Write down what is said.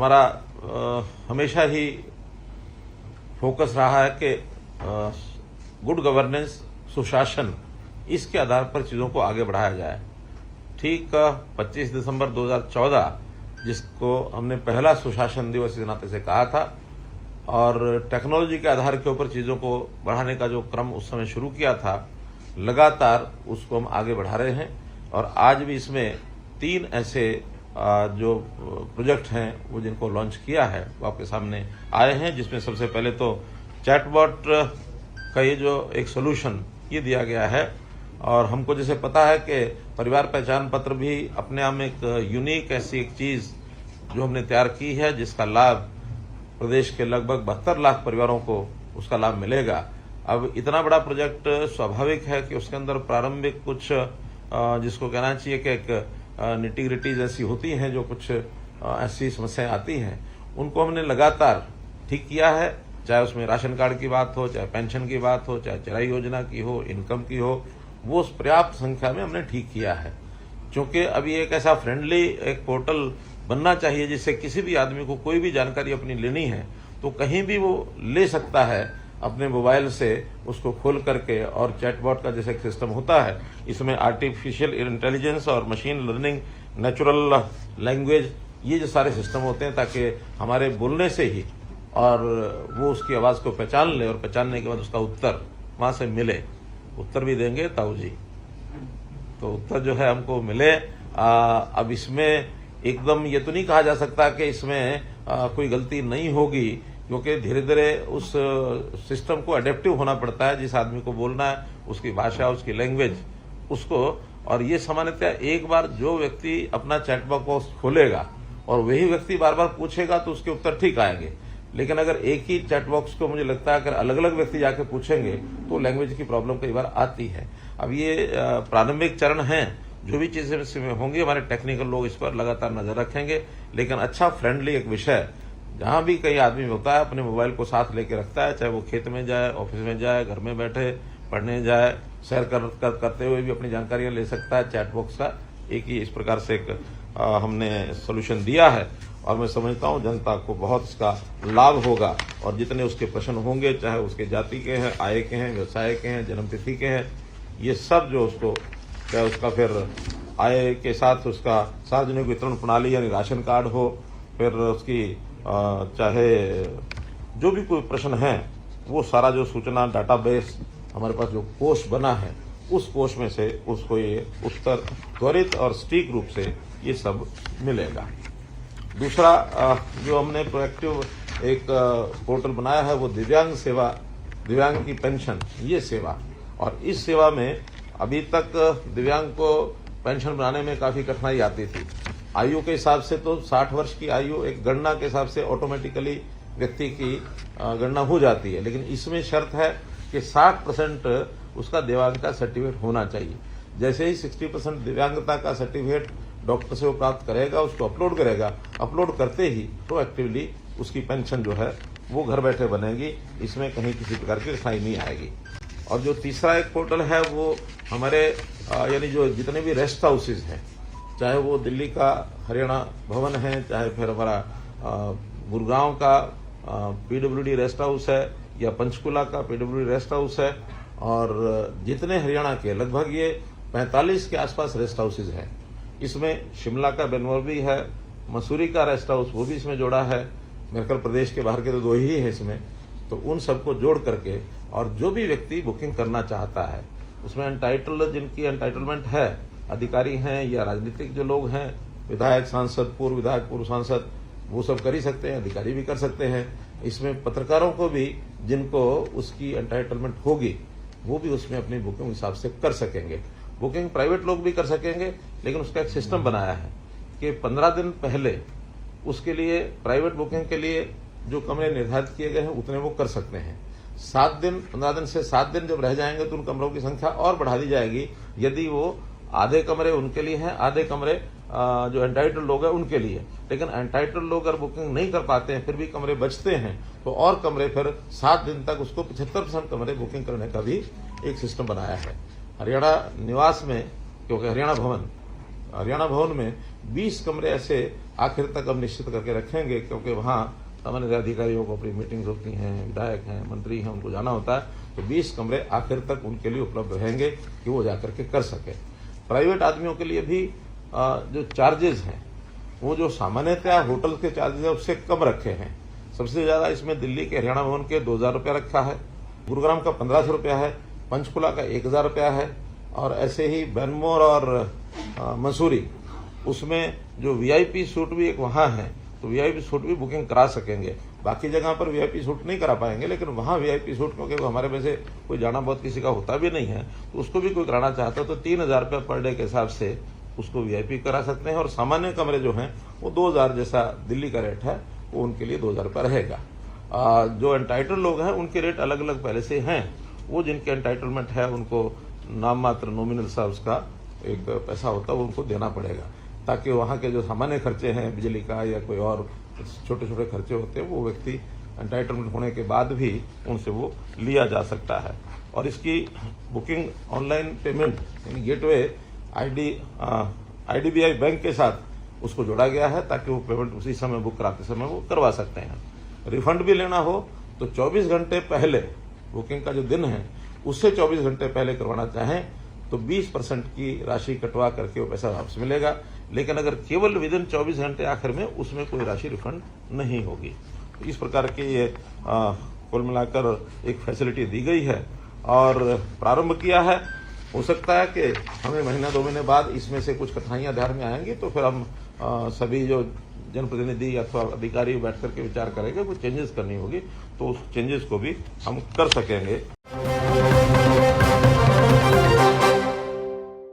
हमारा हमेशा ही फोकस रहा है कि गुड गवर्नेंस, सुशासन, इसके आधार पर चीज़ों को आगे बढ़ाया जाए। ठीक 25 दिसंबर 2014 जिसको हमने पहला सुशासन दिवस के नाते से कहा था और टेक्नोलॉजी के आधार के ऊपर चीज़ों को बढ़ाने का जो क्रम उस समय शुरू किया था, लगातार उसको हम आगे बढ़ा रहे हैं। और आज भी इसमें 3 ऐसे जो प्रोजेक्ट हैं वो जिनको लॉन्च किया है वो आपके सामने आए हैं, जिसमें सबसे पहले तो चैटबॉट का ये जो एक सोल्यूशन ये दिया गया है। और हमको जैसे पता है कि परिवार पहचान पत्र भी अपने आप में एक यूनिक ऐसी एक चीज़ जो हमने तैयार की है, जिसका लाभ प्रदेश के लगभग 72 लाख परिवारों को उसका लाभ मिलेगा। अब इतना बड़ा प्रोजेक्ट स्वाभाविक है कि उसके अंदर प्रारंभिक कुछ जिसको कहना चाहिए कि एक निटी-ग्रिटीज ऐसी होती हैं, जो कुछ ऐसी समस्याएं आती हैं, उनको हमने लगातार ठीक किया है। चाहे उसमें राशन कार्ड की बात हो, चाहे पेंशन की बात हो, चाहे चिराई योजना की हो, इनकम की हो, वो पर्याप्त संख्या में हमने ठीक किया है। क्योंकि अभी एक ऐसा फ्रेंडली एक पोर्टल बनना चाहिए जिससे किसी भी आदमी को कोई भी जानकारी अपनी लेनी है तो कहीं भी वो ले सकता है अपने मोबाइल से उसको खोल करके। और चैटबॉट का जैसे एक सिस्टम होता है, इसमें आर्टिफिशियल इंटेलिजेंस और मशीन लर्निंग, नेचुरल लैंग्वेज, ये जो सारे सिस्टम होते हैं ताकि हमारे बोलने से ही और वो उसकी आवाज़ को पहचान ले और पहचानने के बाद उसका उत्तर वहाँ से मिले। उत्तर भी देंगे ताऊ जी, तो उत्तर जो है हमको मिले। अब इसमें एकदम ये तो नहीं कहा जा सकता कि इसमें कोई गलती नहीं होगी, क्योंकि धीरे धीरे उस सिस्टम को अडेप्टिव होना पड़ता है। जिस आदमी को बोलना है उसकी भाषा, उसकी लैंग्वेज उसको, और ये सामान्यतः एक बार जो व्यक्ति अपना चैटबॉट बॉक्स खोलेगा और वही व्यक्ति बार बार पूछेगा तो उसके उत्तर ठीक आएंगे। लेकिन अगर एक ही चैट बॉक्स को मुझे लगता है अगर अलग अलग व्यक्ति जाके पूछेंगे तो लैंग्वेज की प्रॉब्लम कई बार आती है। अब ये प्रारंभिक चरण हैं, जो भी चीजें इसमें होंगी हमारे टेक्निकल लोग इस पर लगातार नजर रखेंगे। लेकिन अच्छा फ्रेंडली एक विषय, जहां भी कई आदमी होता है अपने मोबाइल को साथ लेके रखता है, चाहे वो खेत में जाए, ऑफिस में जाए, घर में बैठे पढ़ने जाए, सैर करते हुए भी अपनी जानकारियां ले सकता है। चैट बॉक्स का एक ही इस प्रकार से एक हमने सोल्यूशन दिया है और मैं समझता हूं जनता को बहुत इसका लाभ होगा। और जितने उसके प्रश्न होंगे, चाहे उसके जाति के हैं, आय के हैं, व्यवसाय के हैं, जन्मतिथि के हैं, ये सब जो उसको, चाहे उसका फिर आय के साथ उसका सार्वजनिक वितरण प्रणाली यानी राशन कार्ड हो, फिर उसकी चाहे जो भी कोई प्रश्न है, वो सारा जो सूचना डाटाबेस हमारे पास जो कोष बना है, उस कोष में से उसको ये उत्तर त्वरित और सटीक रूप से ये सब मिलेगा। दूसरा जो हमने प्रोएक्टिव एक पोर्टल बनाया है वो दिव्यांग सेवा, दिव्यांग की पेंशन ये सेवा। और इस सेवा में अभी तक दिव्यांग को पेंशन बनाने में काफी कठिनाई आती थी। आयु के हिसाब से तो 60 वर्ष की आयु एक गणना के हिसाब से ऑटोमेटिकली व्यक्ति की गणना हो जाती है, लेकिन इसमें शर्त है कि 60% उसका दिव्यांगता सर्टिफिकेट होना चाहिए। जैसे ही 60% दिव्यांगता का सर्टिफिकेट डॉक्टर से वो प्राप्त करेगा, उसको अपलोड करेगा, अपलोड करते ही प्रोएक्टिवली उसकी पेंशन जो है वो घर बैठे बनेगी। इसमें कहीं किसी प्रकार की कठिनाई नहीं आएगी। और जो तीसरा एक पोर्टल है वो हमारे यानी जो जितने भी रेस्ट हाउसेज हैं, चाहे वो दिल्ली का हरियाणा भवन है, चाहे फिर हमारा गुड़गांव का पीडब्ल्यूडी रेस्ट हाउस है, या पंचकुला का पीडब्ल्यूडी रेस्ट हाउस है, और जितने हरियाणा के लगभग ये 45 के आसपास रेस्ट हाउसेज हैं। इसमें शिमला का बेनवर्बी है, मसूरी का रेस्ट हाउस वो भी इसमें जोड़ा है। मेरे ख्याल प्रदेश के बाहर के तो 2 ही है इसमें। तो उन सबको जोड़ करके और जो भी व्यक्ति बुकिंग करना चाहता है उसमें एंटाइटल, जिनकी एंटाइटलमेंट है, अधिकारी हैं या राजनीतिक जो लोग हैं, विधायक, सांसद, पूर्व विधायक, पूर्व सांसद, वो सब कर ही सकते हैं, अधिकारी भी कर सकते हैं। इसमें पत्रकारों को भी जिनको उसकी एंटाइटलमेंट होगी वो भी उसमें अपनी बुकिंग हिसाब से कर सकेंगे। बुकिंग प्राइवेट लोग भी कर सकेंगे, लेकिन उसका एक सिस्टम बनाया है कि 15 दिन पहले उसके लिए प्राइवेट बुकिंग के लिए जो कमरे निर्धारित किए गए हैं उतने वो कर सकते हैं। 7 दिन, 15 दिन से 7 दिन जब रह जाएंगे तो उन कमरों की संख्या और बढ़ा दी जाएगी। यदि वो आधे कमरे उनके लिए हैं, आधे कमरे जो एंटाइटल लोग हैं उनके लिए। लेकिन एंटाइटल लोग अगर बुकिंग नहीं कर पाते हैं, फिर भी कमरे बचते हैं, तो और कमरे फिर 7 दिन तक उसको 75% कमरे बुकिंग करने का भी एक सिस्टम बनाया है। हरियाणा निवास में, क्योंकि हरियाणा भवन हरियाणा भवन में 20 कमरे ऐसे आखिर तक हम निश्चित करके रखेंगे, क्योंकि वहां सामान्य अधिकारियों को अपनी मीटिंग्स होती हैं, विधायक हैं, मंत्री हैं, उनको जाना होता है, तो 20 कमरे आखिर तक उनके लिए उपलब्ध रहेंगे कि वो जाकर के कर सके। प्राइवेट आदमियों के लिए भी जो चार्जेस हैं वो जो सामान्यतः होटल के चार्जेस है उससे कम रखे हैं। सबसे ज्यादा इसमें दिल्ली के हरियाणा भवन के 2000 रुपया रखा है, गुरुग्राम का 1500 रुपया है, पंचकुला का 1000 रुपया है, और ऐसे ही बैनमोर और मसूरी उसमें जो वीआईपी सूट भी एक वहां है, तो वीआईपी सूट भी बुकिंग करा सकेंगे। बाकी जगह पर वीआईपी सूट नहीं करा पाएंगे, लेकिन वहां वीआईपी सूट, क्योंकि हमारे में से कोई जाना बहुत किसी का होता भी नहीं है, तो उसको भी कोई कराना चाहता है तो 3000 रुपया पर डे के हिसाब से उसको वीआईपी करा सकते हैं। और सामान्य कमरे जो हैं वो 2000 जैसा दिल्ली का रेट है, वो उनके लिए 2000 रुपया रहेगा। जो एंटाइटल लोग हैं उनके रेट अलग अलग पहले से हैं, वो जिनके एंटाइटलमेंट है उनको नाम मात्र नॉमिनल सा उसका एक पैसा होता है वो उनको देना पड़ेगा, ताकि वहाँ के जो सामान्य खर्चे हैं बिजली का या कोई और छोटे छोटे खर्चे होते हैं वो व्यक्ति एंटाइटलमेंट होने के बाद भी उनसे वो लिया जा सकता है। और इसकी बुकिंग ऑनलाइन पेमेंट यानी गेटवे आईडीबीआई बैंक के साथ उसको जोड़ा गया है, ताकि वो पेमेंट उसी समय बुक कराते समय वो करवा सकते हैं। रिफंड भी लेना हो तो 24 घंटे पहले, बुकिंग का जो दिन है उससे 24 घंटे पहले करवाना चाहें तो 20% की राशि कटवा करके वो पैसा वापस मिलेगा। लेकिन अगर केवल विदिन 24 घंटे आखिर में, उसमें कोई राशि रिफंड नहीं होगी। तो इस प्रकार की ये कुल मिलाकर एक फैसिलिटी दी गई है और प्रारंभ किया है। हो सकता है कि हमें महीना 2 महीने बाद इसमें से कुछ कठिनाइयां ध्यान में आएंगी, तो फिर हम सभी जो जनप्रतिनिधि अथवा अधिकारी बैठ करके विचार करेंगे, कुछ चेंजेस करनी होगी तो उस चेंजेस को भी हम कर सकेंगे।